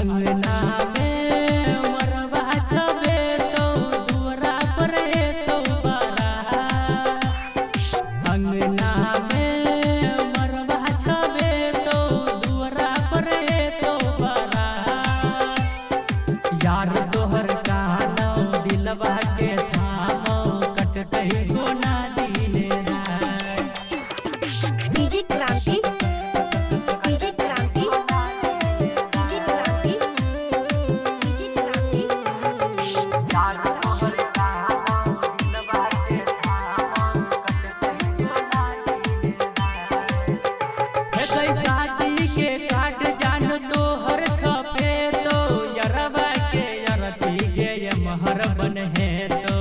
अंगना में मरवा छबे तो दुआरा पर तो बरा। अंगना में मरवा छबे तो दुआरा पर तो बरा। यार तोहर कानो दिलवा के थामो कटतही गोना दिन रात। डीजे क्रांति शादी के काट जान तोहर छपे तो यरबा के यरती गे महर बन है तो।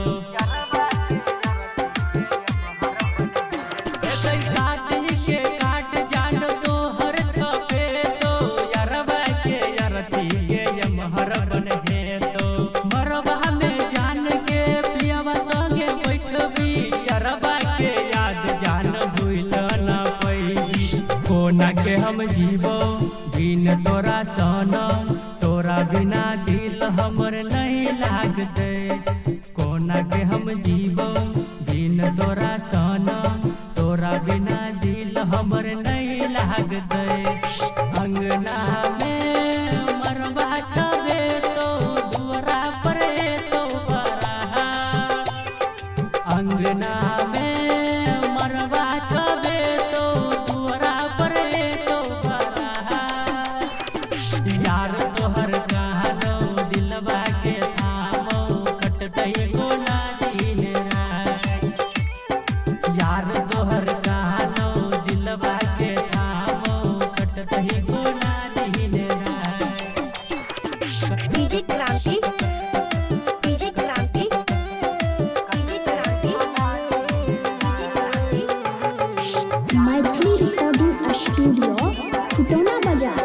शादी के काट जान तोहर छपे तो यरबा के यरती गे महर बन है तो। मरबा में जान के पियवा संगे बैठबी यरबा के याद जान भूल न पैबी। कोना के हम जीवो बिन तोरा सन तोरा बिना दिल हमर नहीं लागते। कोना के हम जीवो बिन तोरा सन तोरा बिना दिल हमर नहीं लागते। अंगना में मरवा छबे तो दुआरा पर तो बरा। अंगना में मरवा छबे तो दुआरा पर तो बरा। यार तोहर कहनो दिलवा के थामो कटतही गोना दिन रात। यार तोहर कहनो दिलवा के थामो कटतही गोना दिन रात। डीजे क्रांति मैथिली रिकॉर्डिंग स्टूडियो खुटौना बाजार।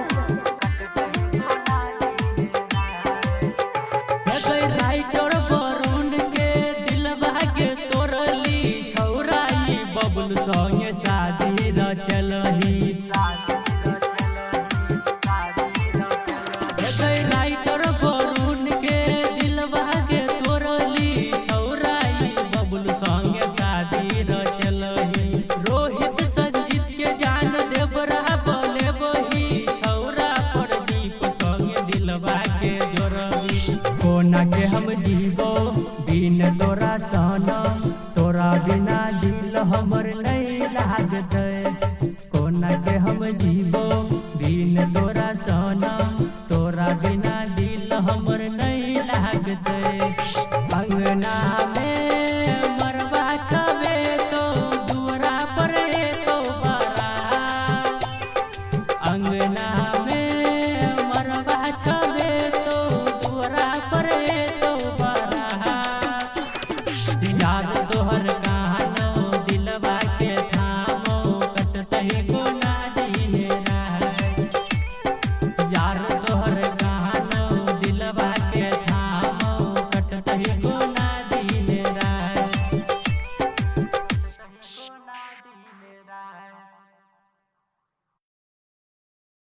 राइटर वरुण के दिलवा के तोरली छौराई बबुल संगे शादी रचलही। राइटर वरुण के दिलवा के तोरली छौराई बबुल संगे शादी रचलही। रोहित संजीत के जान देवरा बोले वही छौरा पर दीप संगे दिलवा के जोरबी। कोना के हम जीवो बिन तोरा सन तोरा बिना दिल हमर नहीं लागते। कोना के हम जीवो बिन तोरा सन तोरा बिना दिल हमर नहीं लागते। अंगना में मरवा छबे तो दुआरा पर तो बरा। अंगना में मरवा छबे तो दुआरा पर तो बरा। याद तोहर